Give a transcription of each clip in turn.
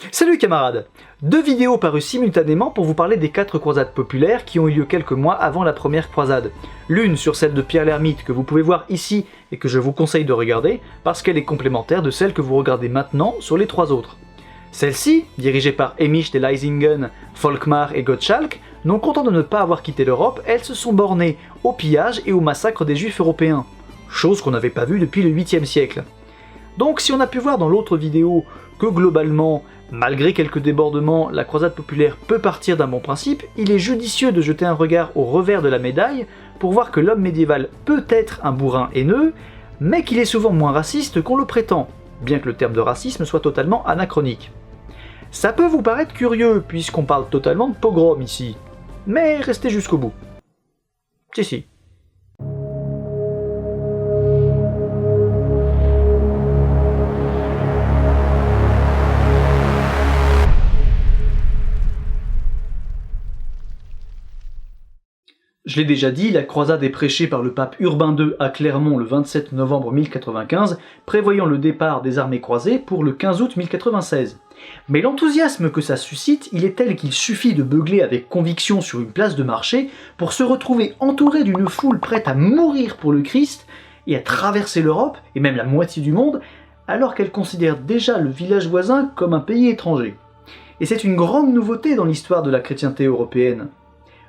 Salut camarades! 2 vidéos parues simultanément pour vous parler des 4 croisades populaires qui ont eu lieu quelques mois avant la première croisade. L'une sur celle de Pierre l'Ermite que vous pouvez voir ici et que je vous conseille de regarder parce qu'elle est complémentaire de celle que vous regardez maintenant sur les 3 autres. Celle-ci, dirigée par Emich de Leisingen, Volkmar et Gottschalk, non contents de ne pas avoir quitté l'Europe, elles se sont bornées au pillage et au massacre des Juifs européens, chose qu'on n'avait pas vue depuis le 8e siècle. Donc si on a pu voir dans l'autre vidéo que globalement, malgré quelques débordements, la croisade populaire peut partir d'un bon principe, il est judicieux de jeter un regard au revers de la médaille pour voir que l'homme médiéval peut être un bourrin haineux, mais qu'il est souvent moins raciste qu'on le prétend, bien que le terme de racisme soit totalement anachronique. Ça peut vous paraître curieux, puisqu'on parle totalement de pogrom ici, mais restez jusqu'au bout. Si. Je l'ai déjà dit, la croisade est prêchée par le pape Urbain II à Clermont le 27 novembre 1095, prévoyant le départ des armées croisées pour le 15 août 1096. Mais l'enthousiasme que ça suscite, il est tel qu'il suffit de beugler avec conviction sur une place de marché pour se retrouver entouré d'une foule prête à mourir pour le Christ et à traverser l'Europe, et même la moitié du monde, alors qu'elle considère déjà le village voisin comme un pays étranger. Et c'est une grande nouveauté dans l'histoire de la chrétienté européenne.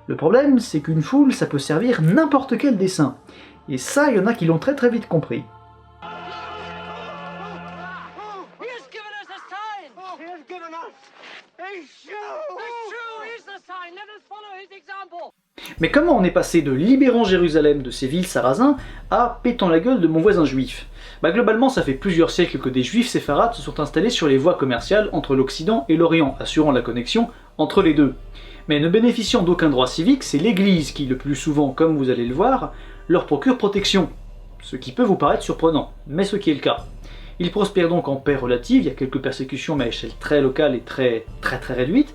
Le problème, c'est qu'une foule, ça peut servir n'importe quel dessein. Et ça, il y en a qui l'ont très vite compris. Mais comment on est passé de libérant Jérusalem de ces villes sarrasins à pétant la gueule de mon voisin juif? Globalement, ça fait plusieurs siècles que des juifs séfarades se sont installés sur les voies commerciales entre l'Occident et l'Orient, assurant la connexion entre les deux. Mais ne bénéficiant d'aucun droit civique, c'est l'Église qui, le plus souvent, comme vous allez le voir, leur procure protection. Ce qui peut vous paraître surprenant, mais ce qui est le cas. Ils prospèrent donc en paix relative, il y a quelques persécutions mais à échelle très locale et très réduite.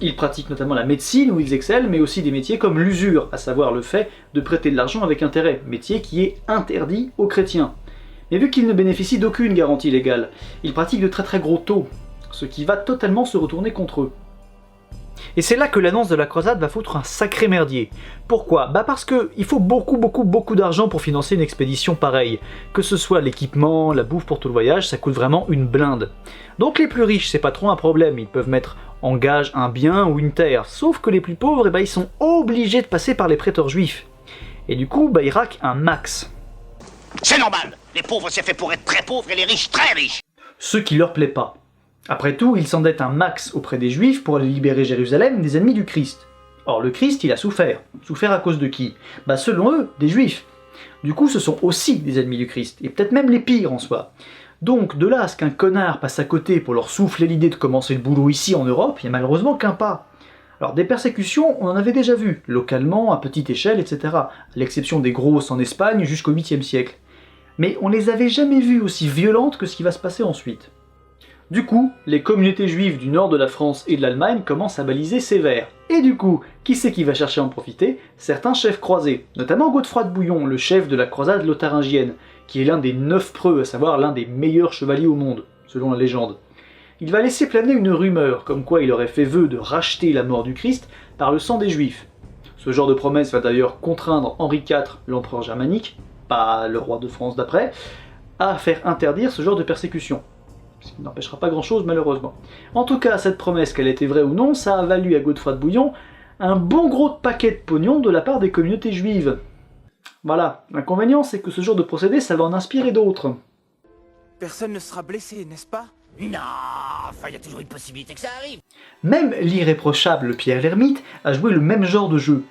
Ils pratiquent notamment la médecine où ils excellent, mais aussi des métiers comme l'usure, à savoir le fait de prêter de l'argent avec intérêt, métier qui est interdit aux chrétiens. Mais vu qu'ils ne bénéficient d'aucune garantie légale, ils pratiquent de très gros taux, ce qui va totalement se retourner contre eux. Et c'est là que l'annonce de la croisade va foutre un sacré merdier. Pourquoi? Parce que il faut beaucoup d'argent pour financer une expédition pareille. Que ce soit l'équipement, la bouffe pour tout le voyage, ça coûte vraiment une blinde. Donc les plus riches, c'est pas trop un problème, ils peuvent mettre en gage un bien ou une terre. Sauf que les plus pauvres, ils sont obligés de passer par les prêteurs juifs. Et du coup, ils raquent un max. C'est normal, les pauvres c'est fait pour être très pauvres et les riches très riches. Ce qui leur plaît pas. Après tout, ils s'endettent un max auprès des Juifs pour aller libérer Jérusalem des ennemis du Christ. Or le Christ, il a souffert. Souffert à cause de qui? Selon eux, des Juifs. Du coup, ce sont aussi des ennemis du Christ, et peut-être même les pires en soi. Donc, de là à ce qu'un connard passe à côté pour leur souffler l'idée de commencer le boulot ici en Europe, il n'y a malheureusement qu'un pas. Alors des persécutions, on en avait déjà vu, localement, à petite échelle, etc. À l'exception des grosses en Espagne jusqu'au 8e siècle. Mais on les avait jamais vues aussi violentes que ce qui va se passer ensuite. Du coup, les communautés juives du nord de la France et de l'Allemagne commencent à baliser sévère. Et du coup, qui c'est qui va chercher à en profiter? Certains chefs croisés, notamment Godefroy de Bouillon, le chef de la croisade lotharingienne, qui est l'un des 9 preux, à savoir l'un des meilleurs chevaliers au monde, selon la légende. Il va laisser planer une rumeur, comme quoi il aurait fait vœu de racheter la mort du Christ par le sang des Juifs. Ce genre de promesse va d'ailleurs contraindre Henri IV, l'empereur germanique, pas le roi de France d'après, à faire interdire ce genre de persécution. Ce qui n'empêchera pas grand-chose malheureusement. En tout cas, cette promesse, qu'elle était vraie ou non, ça a valu à Godefroy de Bouillon un bon gros paquet de pognon de la part des communautés juives. Voilà, l'inconvénient c'est que ce genre de procédé, ça va en inspirer d'autres. Personne ne sera blessé, n'est-ce pas? Non, il y a toujours une possibilité que ça arrive. Même l'irréprochable Pierre l'Ermite a joué le même genre de jeu.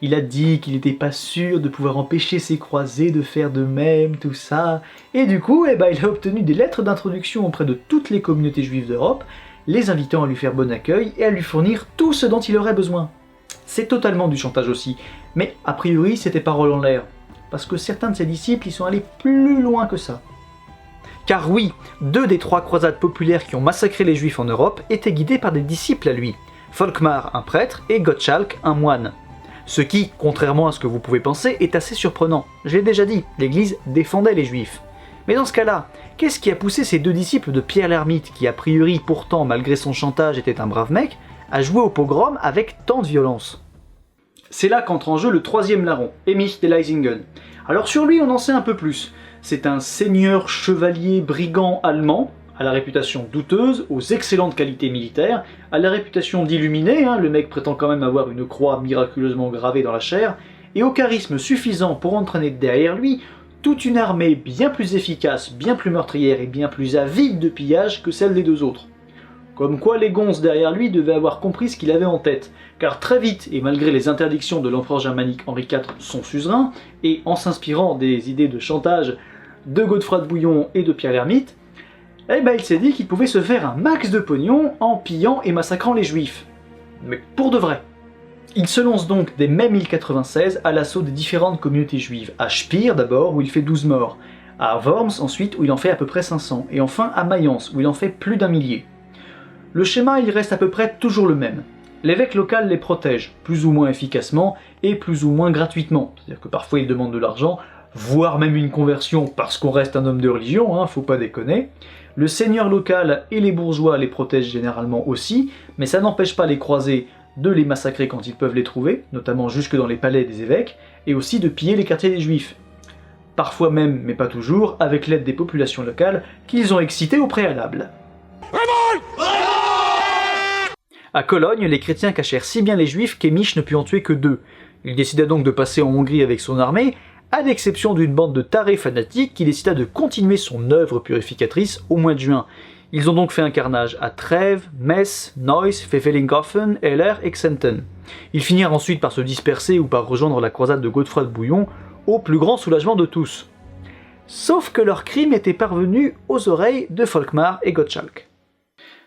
Il a dit qu'il n'était pas sûr de pouvoir empêcher ses croisés de faire de même, tout ça. Et du coup, il a obtenu des lettres d'introduction auprès de toutes les communautés juives d'Europe, les invitant à lui faire bon accueil et à lui fournir tout ce dont il aurait besoin. C'est totalement du chantage aussi, mais a priori c'était parole en l'air, parce que certains de ses disciples y sont allés plus loin que ça. Car oui, 2 des 3 croisades populaires qui ont massacré les juifs en Europe étaient guidés par des disciples à lui. Volkmar, un prêtre, et Gottschalk, un moine. Ce qui, contrairement à ce que vous pouvez penser, est assez surprenant. Je l'ai déjà dit, l'Église défendait les Juifs. Mais dans ce cas-là, qu'est-ce qui a poussé ces deux disciples de Pierre l'Ermite, qui a priori pourtant malgré son chantage était un brave mec, à jouer au pogrom avec tant de violence? C'est là qu'entre en jeu le troisième larron, Emich de Leisingen. Alors sur lui on en sait un peu plus. C'est un seigneur chevalier brigand allemand, à la réputation douteuse, aux excellentes qualités militaires, à la réputation d'illuminé, le mec prétend quand même avoir une croix miraculeusement gravée dans la chair, et au charisme suffisant pour entraîner derrière lui toute une armée bien plus efficace, bien plus meurtrière et bien plus avide de pillage que celle des deux autres. Comme quoi les gonzes derrière lui devaient avoir compris ce qu'il avait en tête, car très vite, et malgré les interdictions de l'empereur germanique Henri IV, son suzerain, et en s'inspirant des idées de chantage de Godefroy de Bouillon et de Pierre l'Ermite, il s'est dit qu'il pouvait se faire un max de pognon en pillant et massacrant les juifs. Mais pour de vrai. Il se lance donc dès mai 1096 à l'assaut des différentes communautés juives, à Speer d'abord où il fait 12 morts, à Worms ensuite où il en fait à peu près 500, et enfin à Mayence où il en fait plus d'1 millier. Le schéma il reste à peu près toujours le même. L'évêque local les protège, plus ou moins efficacement et plus ou moins gratuitement, c'est-à-dire que parfois il demande de l'argent, voire même une conversion parce qu'on reste un homme de religion, faut pas déconner. Le seigneur local et les bourgeois les protègent généralement aussi, mais ça n'empêche pas les croisés de les massacrer quand ils peuvent les trouver, notamment jusque dans les palais des évêques, et aussi de piller les quartiers des juifs. Parfois même, mais pas toujours, avec l'aide des populations locales qu'ils ont excitées au préalable. À Cologne, les chrétiens cachèrent si bien les juifs qu'Emich ne put en tuer que 2. Il décida donc de passer en Hongrie avec son armée, à l'exception d'une bande de tarés fanatiques qui décida de continuer son œuvre purificatrice au mois de juin. Ils ont donc fait un carnage à Trèves, Metz, Neuss, Pfefferlinghofen, Heller et Xenten. Ils finirent ensuite par se disperser ou par rejoindre la croisade de Godefroy de Bouillon, au plus grand soulagement de tous. Sauf que leur crime était parvenu aux oreilles de Volkmar et Gottschalk.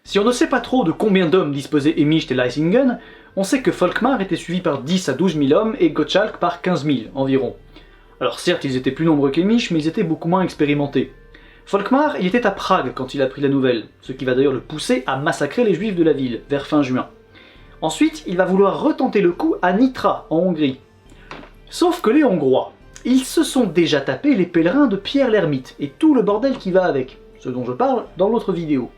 Si on ne sait pas trop de combien d'hommes disposait Emich de Leisingen, on sait que Volkmar était suivi par 10 à 12 000 hommes et Gottschalk par 15 000 environ. Alors certes, ils étaient plus nombreux qu'Emich, mais ils étaient beaucoup moins expérimentés. Volkmar, il était à Prague quand il a pris la nouvelle, ce qui va d'ailleurs le pousser à massacrer les juifs de la ville, vers fin juin. Ensuite, il va vouloir retenter le coup à Nitra, en Hongrie. Sauf que les Hongrois, ils se sont déjà tapés les pèlerins de Pierre l'Ermite, et tout le bordel qui va avec, ce dont je parle dans l'autre vidéo.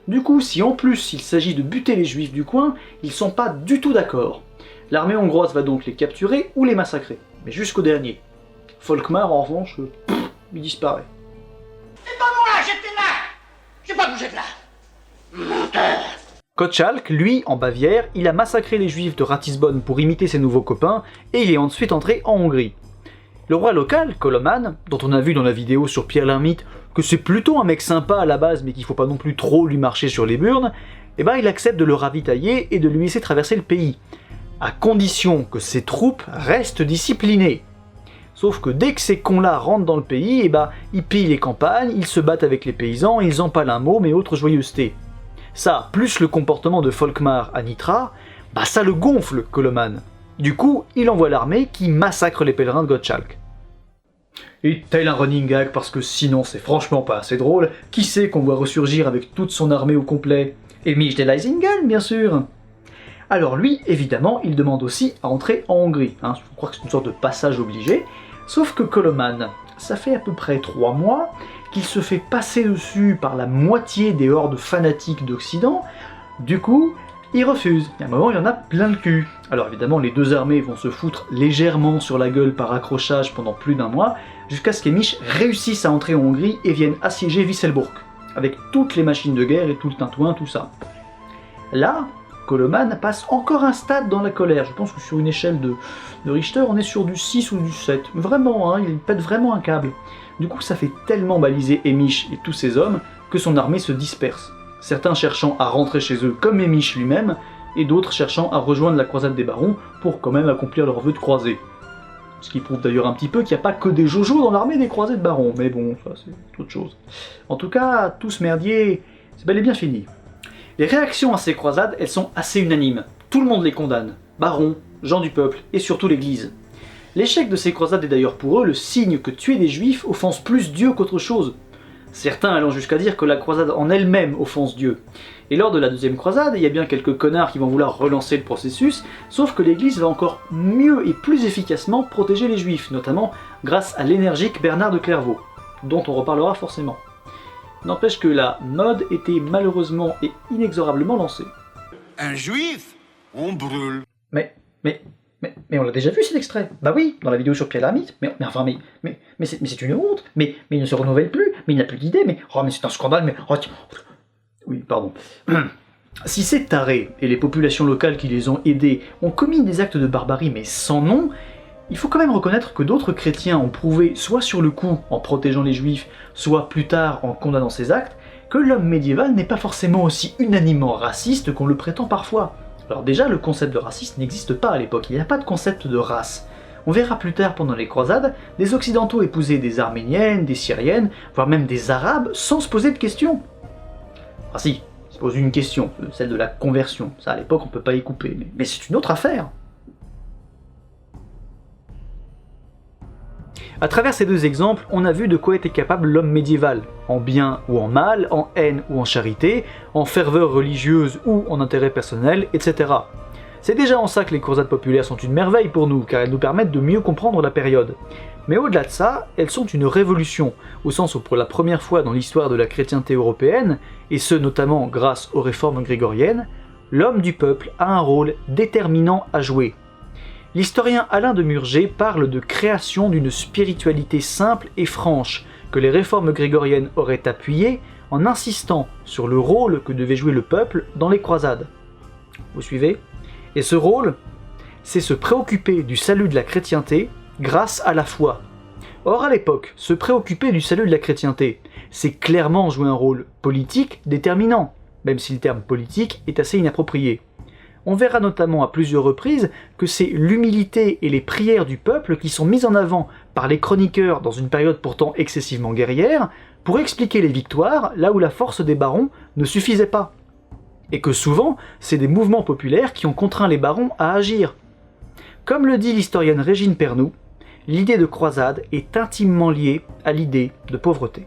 Du coup, si en plus il s'agit de buter les juifs du coin, ils sont pas du tout d'accord. L'armée hongroise va donc les capturer ou les massacrer, mais jusqu'au dernier. Volkmar, en revanche, il disparaît. C'est pas moi, j'étais là. J'ai pas bougé de là. Menteur. Gottschalk, lui, en Bavière, il a massacré les juifs de Ratisbonne pour imiter ses nouveaux copains, et il est ensuite entré en Hongrie. Le roi local, Koloman, dont on a vu dans la vidéo sur Pierre l'Ermite que c'est plutôt un mec sympa à la base mais qu'il faut pas non plus trop lui marcher sur les burnes, il accepte de le ravitailler et de lui laisser traverser le pays, à condition que ses troupes restent disciplinées. Sauf que dès que ces cons-là rentrent dans le pays, ils pillent les campagnes, ils se battent avec les paysans, ils empalent un môme et autres joyeusetés. Ça, plus le comportement de Volkmar à Nitra, ça le gonfle, Koloman. Du coup, il envoie l'armée qui massacre les pèlerins de Gottschalk. Et tel un running gag, parce que sinon c'est franchement pas assez drôle, qui sait qu'on voit ressurgir avec toute son armée au complet? Emich de Leisingen, bien sûr. Alors lui, évidemment, il demande aussi à entrer en Hongrie. Je crois que c'est une sorte de passage obligé. Sauf que Koloman, ça fait à peu près 3 mois qu'il se fait passer dessus par la moitié des hordes fanatiques d'Occident. Du coup, il refuse. Et à un moment, il en a plein le cul. Alors évidemment, les deux armées vont se foutre légèrement sur la gueule par accrochage pendant plus d'1 mois, jusqu'à ce qu'Emich réussisse à entrer en Hongrie et vienne assiéger Wisselbourg, avec toutes les machines de guerre et tout le tintouin, tout ça. Là, Koloman passe encore un stade dans la colère. Je pense que sur une échelle de Richter, on est sur du 6 ou du 7. Vraiment, il pète vraiment un câble. Du coup, ça fait tellement baliser Emich et tous ses hommes que son armée se disperse. Certains cherchant à rentrer chez eux comme Emich lui-même, et d'autres cherchant à rejoindre la croisade des barons pour quand même accomplir leur vœu de croisée. Ce qui prouve d'ailleurs un petit peu qu'il n'y a pas que des jojos dans l'armée des croisés de barons, mais bon, ça c'est autre chose. En tout cas, tout ce merdier, c'est bel et bien fini. Les réactions à ces croisades, elles sont assez unanimes. Tout le monde les condamne. Barons, gens du peuple, et surtout l'église. L'échec de ces croisades est d'ailleurs pour eux le signe que tuer des juifs offense plus Dieu qu'autre chose. Certains allant jusqu'à dire que la croisade en elle-même offense Dieu. Et lors de la deuxième croisade, il y a bien quelques connards qui vont vouloir relancer le processus, sauf que l'église va encore mieux et plus efficacement protéger les juifs, notamment grâce à l'énergique Bernard de Clairvaux. dont on reparlera forcément. N'empêche que la mode était malheureusement et inexorablement lancée. Un juif? On brûle. Mais on l'a déjà vu cet extrait. Bah oui, dans la vidéo sur Pierre Lhermitte. Mais c'est une honte. Mais il ne se renouvelle plus. Mais il n'a plus d'idées. Mais c'est un scandale. Oui, pardon. Si ces tarés et les populations locales qui les ont aidés ont commis des actes de barbarie mais sans nom, il faut quand même reconnaître que d'autres chrétiens ont prouvé, soit sur le coup en protégeant les juifs, soit plus tard en condamnant ces actes, que l'homme médiéval n'est pas forcément aussi unanimement raciste qu'on le prétend parfois. Alors déjà, le concept de racisme n'existe pas à l'époque, il n'y a pas de concept de race. On verra plus tard pendant les croisades, des occidentaux épousaient des arméniennes, des syriennes, voire même des arabes, sans se poser de questions. Ah si, se pose une question, celle de la conversion. Ça à l'époque on peut pas y couper, mais c'est une autre affaire. À travers ces deux exemples, on a vu de quoi était capable l'homme médiéval, en bien ou en mal, en haine ou en charité, en ferveur religieuse ou en intérêt personnel, etc. C'est déjà en ça que les croisades populaires sont une merveille pour nous, car elles nous permettent de mieux comprendre la période. Mais au-delà de ça, elles sont une révolution, au sens où pour la première fois dans l'histoire de la chrétienté européenne, et ce notamment grâce aux réformes grégoriennes, l'homme du peuple a un rôle déterminant à jouer. L'historien Alain de Murger parle de création d'une spiritualité simple et franche, que les réformes grégoriennes auraient appuyée en insistant sur le rôle que devait jouer le peuple dans les croisades. Vous suivez ? Et ce rôle, c'est se préoccuper du salut de la chrétienté grâce à la foi. Or à l'époque, se préoccuper du salut de la chrétienté, c'est clairement jouer un rôle politique déterminant, même si le terme politique est assez inapproprié. On verra notamment à plusieurs reprises que c'est l'humilité et les prières du peuple qui sont mises en avant par les chroniqueurs dans une période pourtant excessivement guerrière pour expliquer les victoires là où la force des barons ne suffisait pas. Et que souvent, c'est des mouvements populaires qui ont contraint les barons à agir. Comme le dit l'historienne Régine Pernoud, l'idée de croisade est intimement liée à l'idée de pauvreté.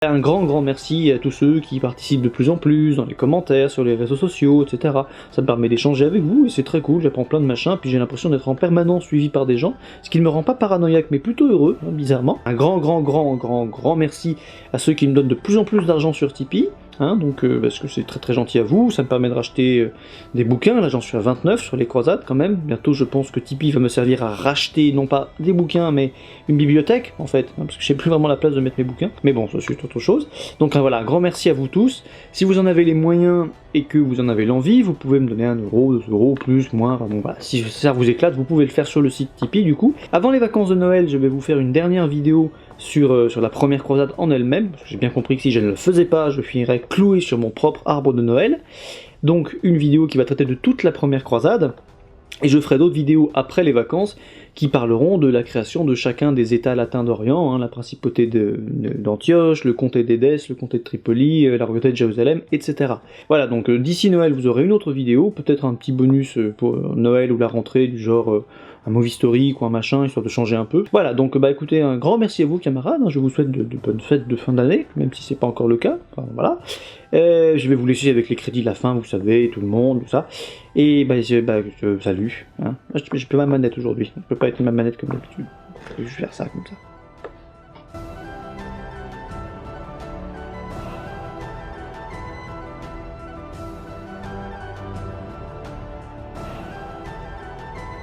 Un grand merci à tous ceux qui participent de plus en plus dans les commentaires, sur les réseaux sociaux, etc. Ça me permet d'échanger avec vous et c'est très cool, j'apprends plein de machins, puis j'ai l'impression d'être en permanence suivi par des gens, ce qui ne me rend pas paranoïaque mais plutôt heureux, hein, bizarrement. Un grand merci à ceux qui me donnent de plus en plus d'argent sur Tipeee, hein, donc parce que c'est très gentil à vous, ça me permet de racheter des bouquins, là j'en suis à 29 sur les croisades quand même, bientôt je pense que Tipeee va me servir à racheter non pas des bouquins mais une bibliothèque en fait, hein, parce que j'ai plus vraiment la place de mettre mes bouquins, mais bon ça c'est autre chose. Donc voilà, un grand merci à vous tous. Si vous en avez les moyens et que vous en avez l'envie, vous pouvez me donner 1 euro, 2 euros, plus, moins, enfin bon voilà, si ça vous éclate, vous pouvez le faire sur le site Tipeee du coup. Avant les vacances de Noël, je vais vous faire une dernière vidéo sur la première croisade en elle-même, parce que j'ai bien compris que si je ne le faisais pas, je finirais cloué sur mon propre arbre de Noël. Donc une vidéo qui va traiter de toute la première croisade, et je ferai d'autres vidéos après les vacances qui parleront de la création de chacun des États latins d'Orient, hein, la principauté d'Antioche, le comté d'Édesse, le comté de Tripoli, la royauté de Jérusalem, etc. Voilà, donc d'ici Noël vous aurez une autre vidéo, peut-être un petit bonus pour Noël ou la rentrée, du genre un movie historique ou un machin, histoire de changer un peu. Voilà, donc bah écoutez, un grand merci à vous camarades, hein, je vous souhaite de bonnes fêtes de fin d'année, même si c'est pas encore le cas, enfin voilà. Je vais vous laisser avec les crédits de la fin, vous savez, tout le monde, tout ça. Et salut, hein. Je peux ma manette aujourd'hui, je peux pas être ma manette comme d'habitude, je vais faire ça comme ça.